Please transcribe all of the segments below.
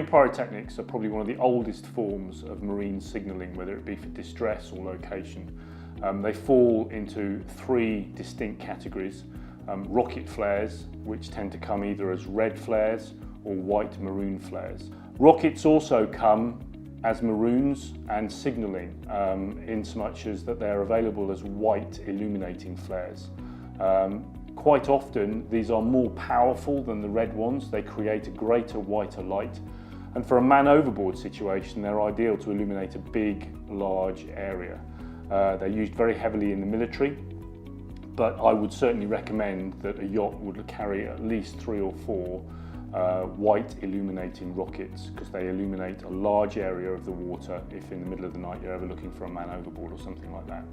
Marine pyrotechnics are probably one of the oldest forms of marine signalling, whether it be for distress or location. They fall into three distinct categories. Rocket flares, which tend to come either as red flares or white maroon flares. Rockets also come as maroons and signalling, in so much as that they're available as white illuminating flares. Quite often these are more powerful than the red ones. They create a greater whiter light, and for a man overboard situation they're ideal to illuminate a big, large area. They're used very heavily in the military, but I would certainly recommend that a yacht would carry at least 3 or 4 white illuminating rockets, because they illuminate a large area of the water if in the middle of the night you're ever looking for a man overboard or something like that.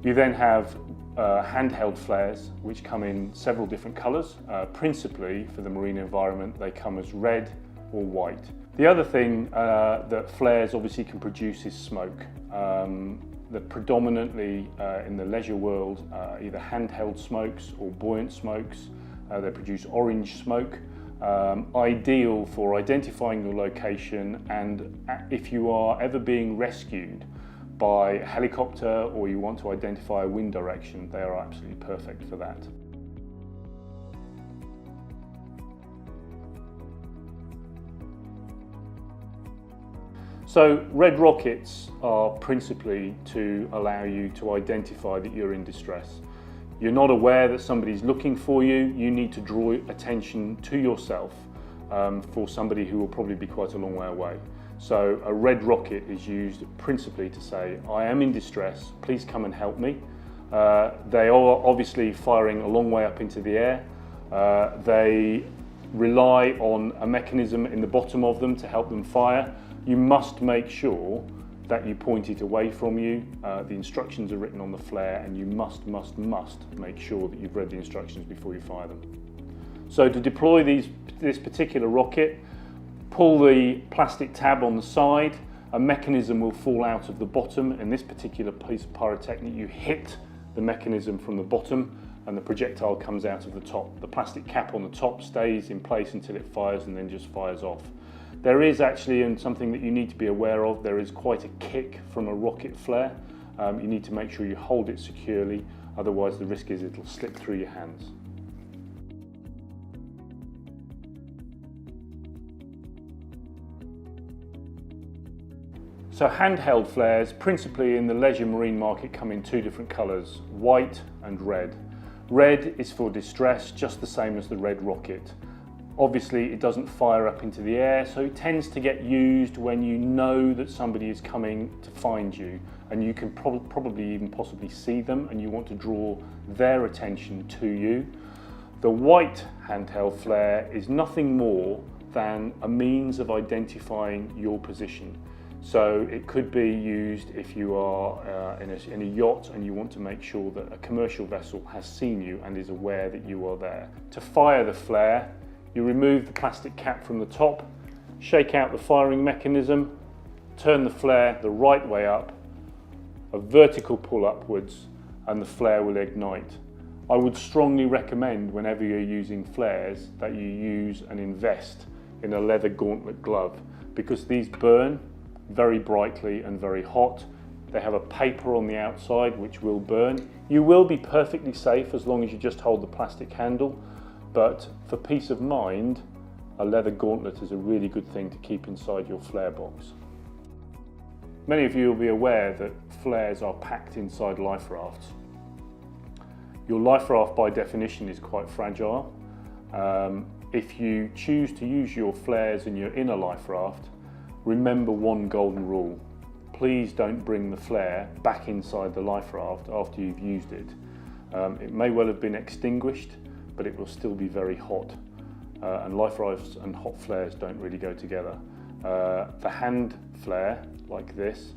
You then have handheld flares, which come in several different colours. Principally for the marine environment they come as red or white. The other thing that flares obviously can produce is smoke. They're predominantly in the leisure world either handheld smokes or buoyant smokes. They produce orange smoke. Ideal for identifying your location, and if you are ever being rescued by a helicopter or you want to identify a wind direction, they are absolutely perfect for that. So red rockets are principally to allow you to identify that you're in distress. You're not aware that somebody's looking for you. You need to draw attention to yourself for somebody who will probably be quite a long way away. So a red rocket is used principally to say, I am in distress, please come and help me. They are obviously firing a long way up into the air. They rely on a mechanism in the bottom of them to help them fire. You must make sure that you point it away from you. The instructions are written on the flare, and you must make sure that you've read the instructions before you fire them. So to deploy this particular rocket, pull the plastic tab on the side, a mechanism will fall out of the bottom. In this particular piece of pyrotechnic, you hit the mechanism from the bottom and the projectile comes out of the top. The plastic cap on the top stays in place until it fires and then just fires off. There is actually, and something that you need to be aware of, there is quite a kick from a rocket flare. You need to make sure you hold it securely, otherwise the risk is it'll slip through your hands. So handheld flares, principally in the leisure marine market, come in 2 different colours, white and red. Red is for distress, just the same as the red rocket. Obviously it doesn't fire up into the air, so it tends to get used when you know that somebody is coming to find you and you can probably even possibly see them and you want to draw their attention to you. The white handheld flare is nothing more than a means of identifying your position. So it could be used if you are in a yacht and you want to make sure that a commercial vessel has seen you and is aware that you are there. To fire the flare, you remove the plastic cap from the top, shake out the firing mechanism, turn the flare the right way up, a vertical pull upwards, and the flare will ignite. I would strongly recommend whenever you're using flares that you use and invest in a leather gauntlet glove, because these burn very brightly and very hot. They have a paper on the outside which will burn. You will be perfectly safe as long as you just hold the plastic handle, but for peace of mind, a leather gauntlet is a really good thing to keep inside your flare box. Many of you will be aware that flares are packed inside life rafts. Your life raft by definition is quite fragile. If you choose to use your flares and you're in a life raft, remember one golden rule. Please don't bring the flare back inside the life raft after you've used it. It may well have been extinguished, but it will still be very hot. And life rafts and hot flares don't really go together. The hand flare, like this,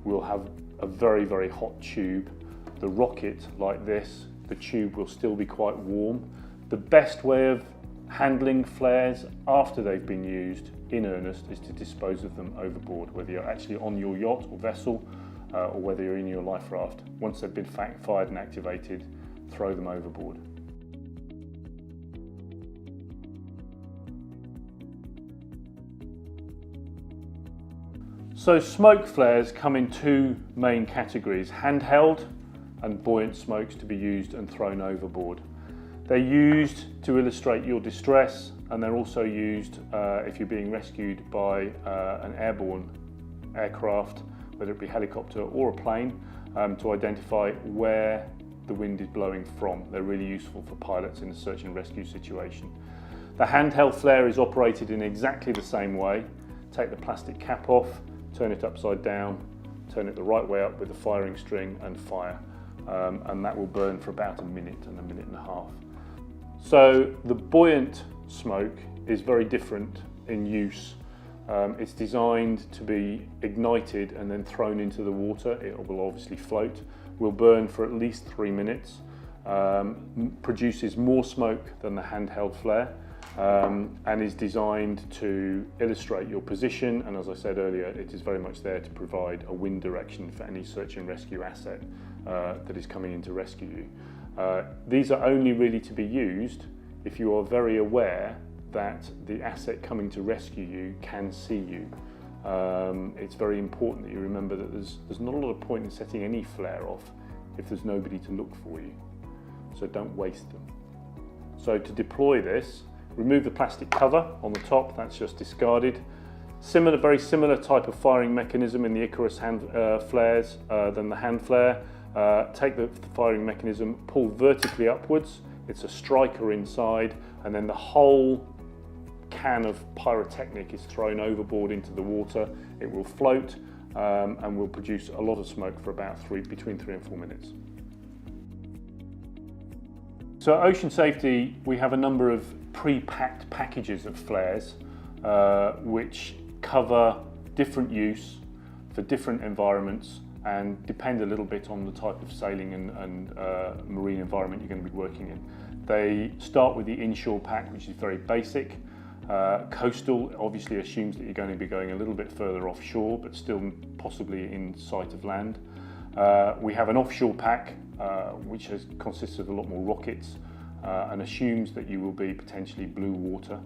will have a very, very hot tube. The rocket, like this, the tube will still be quite warm. The best way of handling flares after they've been used in earnest is to dispose of them overboard, whether you're actually on your yacht or vessel or whether you're in your life raft. Once they've been fired and activated, throw them overboard. So smoke flares come in two main categories: handheld and buoyant smokes to be used and thrown overboard. They're used to illustrate your distress, and they're also used if you're being rescued by an airborne aircraft, whether it be helicopter or a plane, to identify where the wind is blowing from. They're really useful for pilots in a search and rescue situation. The handheld flare is operated in exactly the same way. Take the plastic cap off, turn it upside down, turn it the right way up with the firing string and fire. And that will burn for about a minute and a half. So the buoyant smoke is very different in use. It's designed to be ignited and then thrown into the water. It will obviously float, will burn for at least 3 minutes, produces more smoke than the handheld flare, and is designed to illustrate your position. And as I said earlier, it is very much there to provide a wind direction for any search and rescue asset that is coming in to rescue you. These are only really to be used if you are very aware that the asset coming to rescue you can see you. It's very important that you remember that there's not a lot of point in setting any flare off if there's nobody to look for you. So don't waste them. So to deploy this, remove the plastic cover on the top, that's just discarded. Very similar type of firing mechanism in the Icarus flares than the hand flare. Take the firing mechanism, pull vertically upwards, it's a striker inside, and then the whole can of pyrotechnic is thrown overboard into the water. It will float and will produce a lot of smoke for about between 3 and 4 minutes. So at Ocean Safety, we have a number of pre-packed packages of flares which cover different use for different environments and depend a little bit on the type of sailing and marine environment you're going to be working in. They start with the inshore pack, which is very basic. Coastal obviously assumes that you're going to be going a little bit further offshore, but still possibly in sight of land. We have an offshore pack, which consists of a lot more rockets and assumes that you will be potentially blue water.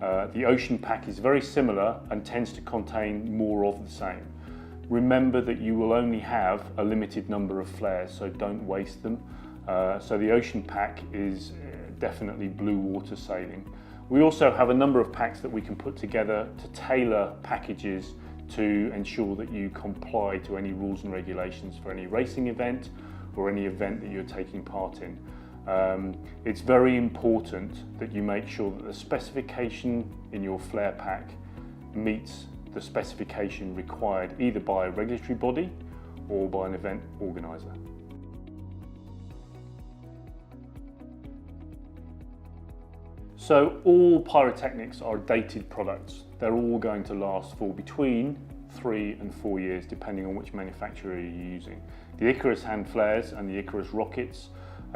The ocean pack is very similar and tends to contain more of the same. Remember that you will only have a limited number of flares, so don't waste them. So the ocean pack is definitely blue water sailing. We also have a number of packs that we can put together to tailor packages to ensure that you comply to any rules and regulations for any racing event or any event that you're taking part in. It's very important that you make sure that the specification in your flare pack meets the specification required either by a regulatory body or by an event organiser. So all pyrotechnics are dated products. They're all going to last for between 3 and 4 years depending on which manufacturer you're using. The Icarus hand flares and the Icarus rockets,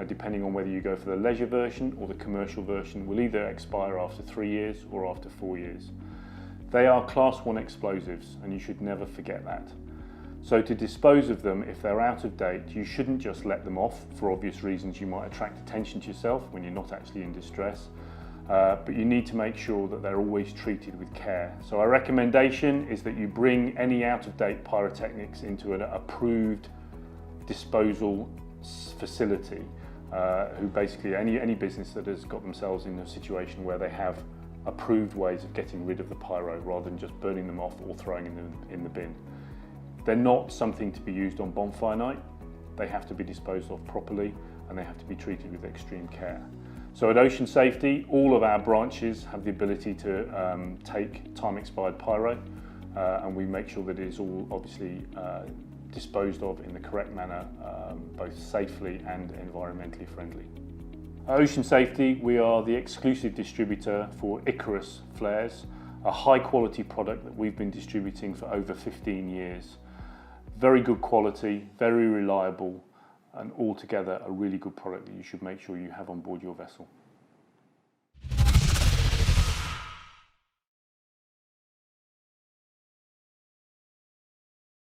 depending on whether you go for the leisure version or the commercial version, will either expire after 3 years or after 4 years. They are Class 1 explosives and you should never forget that. So to dispose of them, if they're out of date, you shouldn't just let them off. For obvious reasons, you might attract attention to yourself when you're not actually in distress. But you need to make sure that they're always treated with care. So our recommendation is that you bring any out-of-date pyrotechnics into an approved disposal facility, who basically, any business that has got themselves in a situation where they have approved ways of getting rid of the pyro rather than just burning them off or throwing them in the bin. They're not something to be used on bonfire night. They have to be disposed of properly and they have to be treated with extreme care. So at Ocean Safety, all of our branches have the ability to take time-expired pyro and we make sure that it is all obviously disposed of in the correct manner, both safely and environmentally friendly. At Ocean Safety, we are the exclusive distributor for Icarus flares, a high-quality product that we've been distributing for over 15 years. Very good quality, very reliable, and altogether a really good product that you should make sure you have on board your vessel.